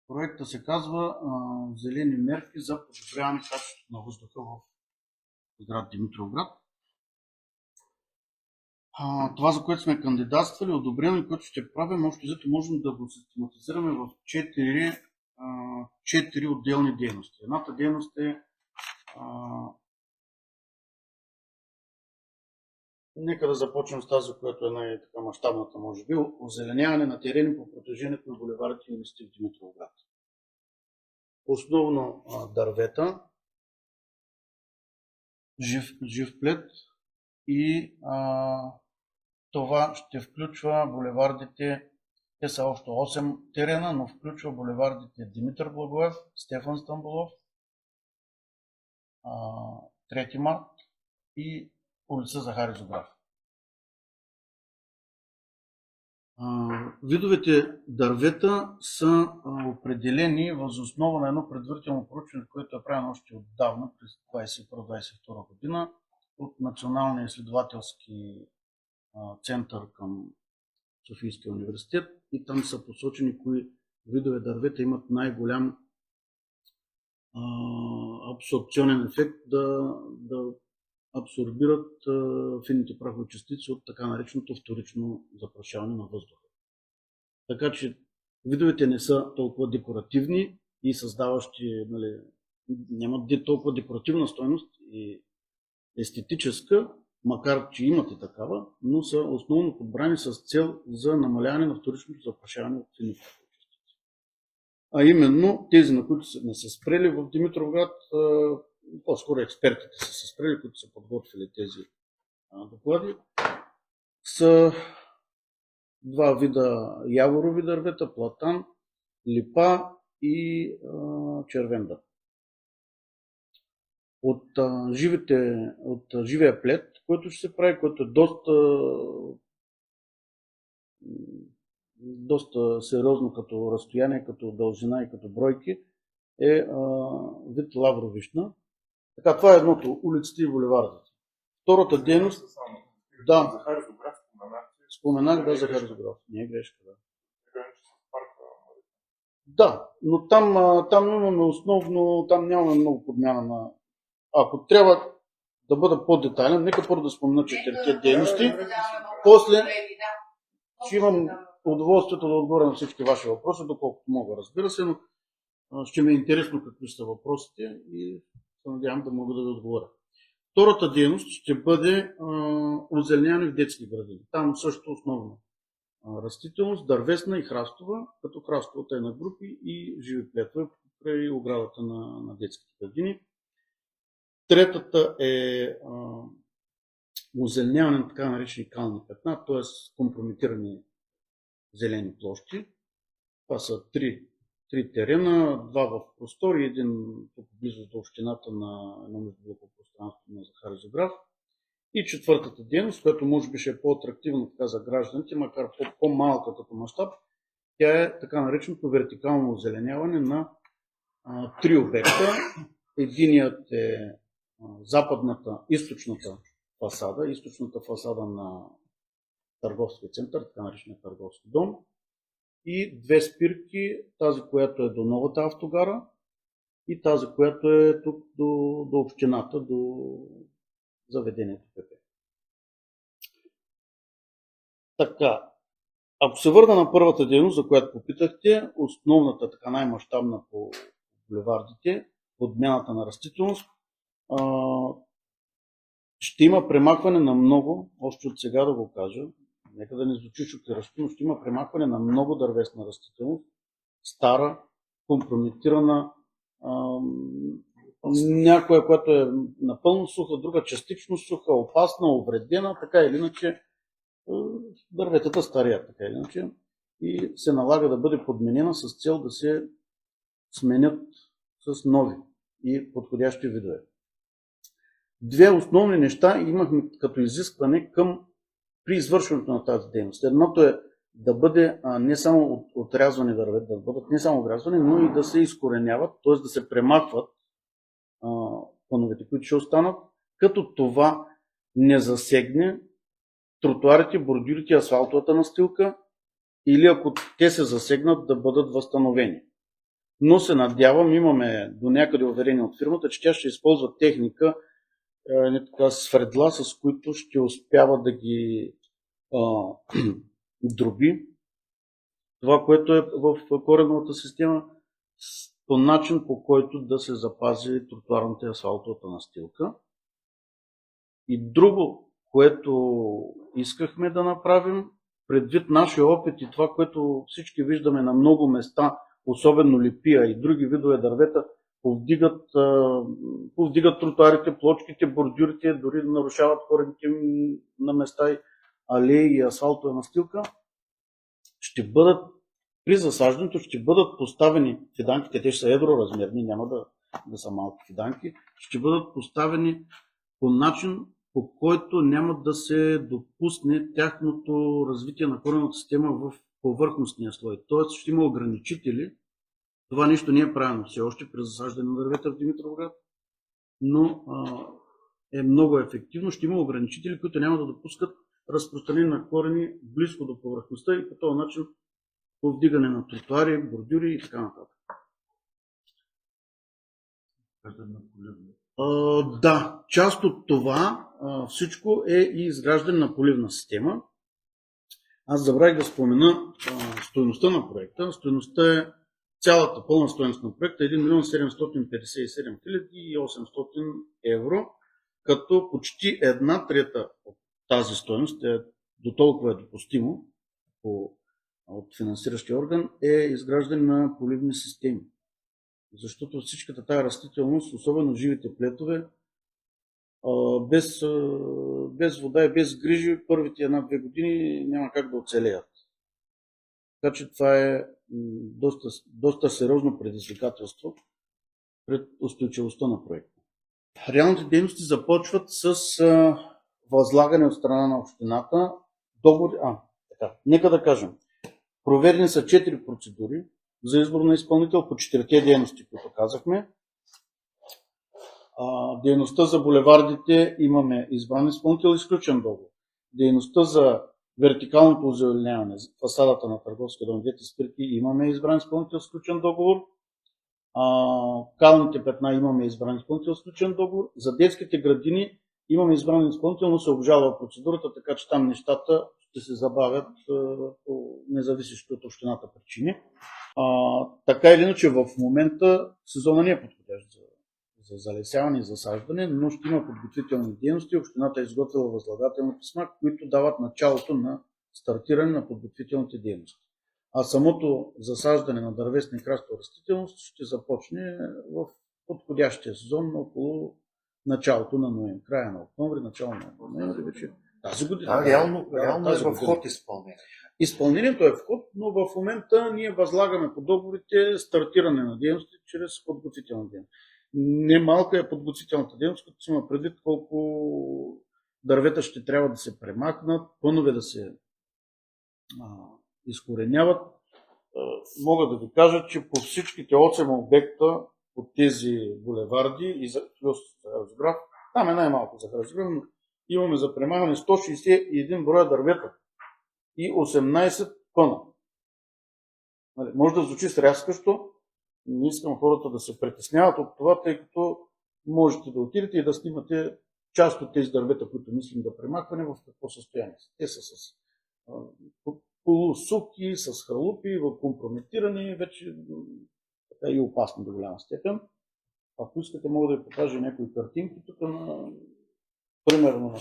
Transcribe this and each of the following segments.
Проектът се казва Зелени мерки за подобряване качеството на въздуха в град Димитровград. Това, за което сме кандидатствали, одобрено и което ще правим, можем да го систематизираме в 4 отделни дейности. Едната дейност е нека да започнем с тази, която е най-мащабната, може би. Озеленяване на терени по протежението на булевардите и улиците в Димитровград. Основно дървета, жив плет и това ще включва булевардите, те са общо 8 терена, но включва булевардите Димитър Благоев, Стефан Стамболов, 3 март и улица Захари Зограф. Видовете дървета са определени въз основа на едно предварително проучване, което е правено още отдавна, през 2021-2022 година, от Националния изследователски център към Софийския университет, и там са посочени кои видове дървета имат най-голям абсорбционен ефект да абсорбират финните прахови частици от така нареченото вторично запрашаване на въздуха. Така че видовете не са толкова декоративни и създаващи, нямат толкова декоративна стойност и естетическа, макар че имат и такава, но са основно подбрани с цел за намаляване на вторичното запрашаване от финните прахови частици. А именно тези, на които не се спрели в Димитровград, по-скоро експертите са се спрели, които са подготвили тези доклади, са два вида яворови дървета, платан, липа и червен дъб. От живия плет, който ще се прави, който е доста сериозно като разстояние, като дължина и като бройки, е вид лавровишна. Така, това е едното, улиците и булевардите. Втората дейност... Да, Захари Зограф споменах, да, Захари Зограф. Не е грешка, да. Да, но там имаме основно, там нямаме много подмяна на... Ако трябва да бъда по-детайлен, нека първо да спомена 4 дейности. После ще имам удоволствието да отговоря на всички ваши въпроси, доколкото мога, разбира се, но ще ми е интересно какви са въпросите и се надявам да мога да ви отговоря. Втората дейност ще бъде озеленяване в детски градини. Там също основно растителност, дървесна и храстова, като храстовата е на групи и живи плетове при оградата на детските градини. Третата е озеленяване на така наречени кални петна, т.е. компрометирани зелени площи. Това са 3 терена, 2 в простор и 1 близо до общината на едно междублоково пространство на Захари Зограф. И четвъртата дейност, която може би ще е по-атрактивна за гражданите, макар по-малка като мащаб, тя е така нареченото вертикално озеленяване на 3 обекта. Единият е западната, източната фасада на търговския център, така наречения търговски дом, и 2 спирки, тази, която е до новата автогара и тази, която е тук до общината, до заведението ПП. Така, ако се върна на първата дейност, за която попитахте, основната, така най-мащабна по булевардите, подмяната на растителност, ще има премахване на много, още от сега да го кажа, нека да не звучи шокиращо, но ще има премахване на много дървесна растителност, стара, компрометирана, някоя, която е напълно суха, друга частично суха, опасна, увредена, така или иначе дърветата стареят, така или иначе, и се налага да бъде подменена с цел да се сменят с нови и подходящи видове. 2 основни неща имахме като изискване при извършването на тази дейност. Едното е да бъде не само отрязвани дървета, да бъдат не само отрязвани, но и да се изкореняват, т.е. да се премахват пъновете, които ще останат, като това не засегне тротуарите, бордюрите, асфалтовата настилка, или ако те се засегнат, да бъдат възстановени. но се надявам, имаме до някъде уверение от фирмата, че тя ще използва техника, не така свредла, с които ще успява да ги дроби това, което е в кореновата система, по начин, по който да се запази тротуарната и асфалтовата настилка. И друго, което искахме да направим, предвид нашия опит и това, което всички виждаме на много места, особено липия и други видове дървета, повдигат тротуарите, плочките, бордюрите, дори нарушават корените на места и алеи и асфалтова настилка, при засаждането ще бъдат поставени фиданките, те ще са едроразмерни, няма да са малки фиданки, ще бъдат поставени по начин, по който няма да се допусне тяхното развитие на кореновата система в повърхностния слой. Тоест ще има ограничители. Това нищо не е правено все още при засаждане на дървета в Димитровград, но е много ефективно. Ще има ограничители, които няма да допускат разпространение на корени близко до повърхността и по този начин повдигане на тротуари, бордюри и така нататък. Да, част от това всичко е и изграждане на поливна система. Аз забравих да спомена стойността на проекта. Стойността е цялата пълна стойност на проекта 1 757 800 евро, като почти 1/3 от тази стойност, до толкова е допустимо от финансиращия орган, е изграждане на поливни системи. Защото всичката тая растителност, особено живите плетове, без вода и без грижи, първите 1-2 години няма как да оцелеят. Така че това е доста сериозно предизвикателство пред устойчивостта на проекта. Реалните дейности започват с възлагане от страна на общината. Нека да кажем, проведени са 4 процедури за избор на изпълнител по 4 дейности, които казахме. Дейността за булевардите имаме избран изпълнител и сключен договор. Дейността за вертикалното озеленяване, фасадата на търговския дом, двете спирки, имаме избран изпълнител, сключен договор. Калните петна имаме избран изпълнител, сключен договор. За детските градини имаме избран изпълнител, но се обжалва процедурата, така че там нещата ще се забавят по независещи от общината причини. Така или иначе в момента сезона не е подходящ за залесяване и засаждане, но ще има подготвителни дейности. Общината е изготвила възлагателни писма, които дават началото на стартиране на подготвителните дейности. А самото засаждане на дървесна и храстова растителност ще започне в подходящия сезон около началото на ноември, края на октомври, начало на ноември вече. Тази година. Реално е в ход изпълнение. Изпълнението е в ход, но в момента ние възлагаме по договорите стартиране на дейности чрез подготвителна дейност. Немалка е подготвителната дейност, като си има предвид колко дървета ще трябва да се премахнат, пънове да се изкореняват. Мога да ви кажа, че по всичките 8 обекта от тези булеварди и плюс Разграв, там е най-малко за Разграв, но имаме за премахване 161 броя дървета и 18 пъна. Може да звучи срязкащо, не искам хората да се притесняват от това, тъй като можете да отидете и да снимате част от тези дървета, които мислим да премахване, в какво състояние са. Те са с полусухи, с хралупи, компрометирани, вече така и опасни до голяма степен. Ако искате, мога да ви покажа някои картинки тук примерно на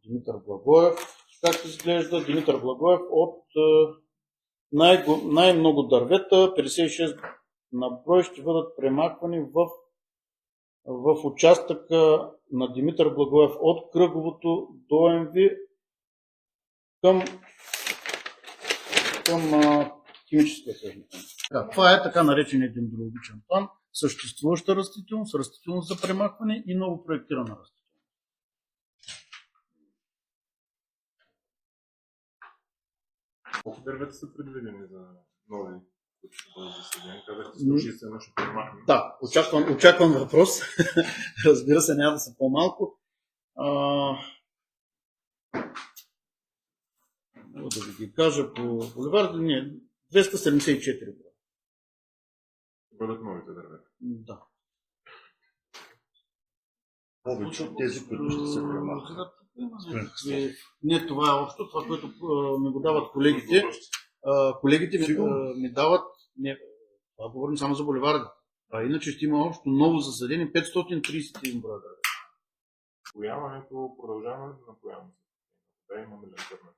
Димитър Благоев. Как изглежда Димитър Благоев от най-много дървета, 56 на брой, ще бъдат премахвани в участъка на Димитър Благоев от Кръговото до МВ към химическия техникум. Това е така нареченият дендрологичен план, съществуваща растителност, растителност за премахване и ново проектирана растителност. Колко дървета са предвидени за нови, които ще бъдат засадени? Казахте 161 ще премахнем. Да, очаквам въпрос. Разбира се, няма да са по-малко. Мога да ви ги кажа по булеварди. 274 броя. Ще бъдат новите дървета. Да. Повече от тези, които ще се премахнат. Не, това е общо. Това, което ми го дават колегите. Колегите ми дават. Не, това говорим само за булеварда. А иначе ще има общо ново засадени 531 броя дървета. Напояването, продължаването на напояването. Да, имаме ли альтернатива?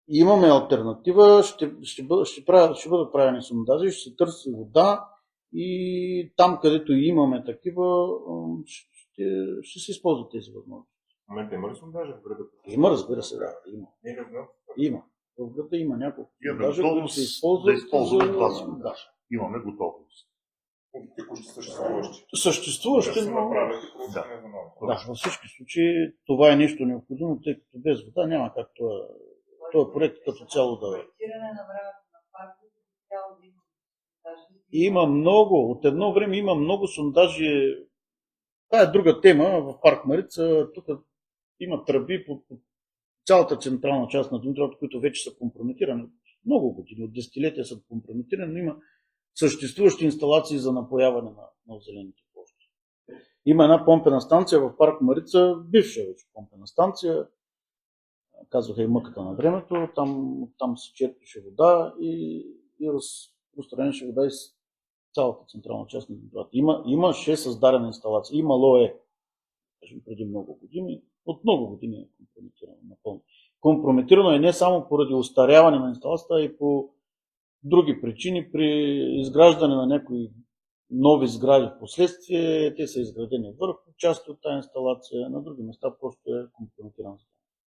Имаме альтернатива, ще бъдат правени сондажи, ще се търси вода и там, където имаме такива, ще се използват тези възможности. В момента има ли сондажи в града? Има, разбира се, да, има. Има. В града има няколко сондажи, които се използват. Да използваме два Да. сондажа. Имаме готовност. Текущи съществуващи. Съществуващи, Да се но... направят и проучване за нови. Да, във всички случаи това е нещо необходимо, тъй като без вода няма как този проект като цяло да... Има много, от едно време има много сондажи. Това е друга тема в парк Марица. Тук има тръби по цялата централна част на Димитровата, които вече са компрометирани. Много години, от десетилетия са компрометирани, но има съществуващи инсталации за напояване на зелените площи. Има една помпена станция в парк Марица, бивша вече помпена станция, казваха и мъката на времето, там се черпеше вода и разпространяваше вода из цялата централна част на Димитровата. Имаше създадена инсталация, имало е, кажем, преди много години, от много години е компрометирано напълно. Компрометирано е не само поради остаряване на инсталацията, а и по други причини. При изграждане на някои нови сгради в последствие, те са изградени върху части от тази инсталация, на други места просто е компрометирано.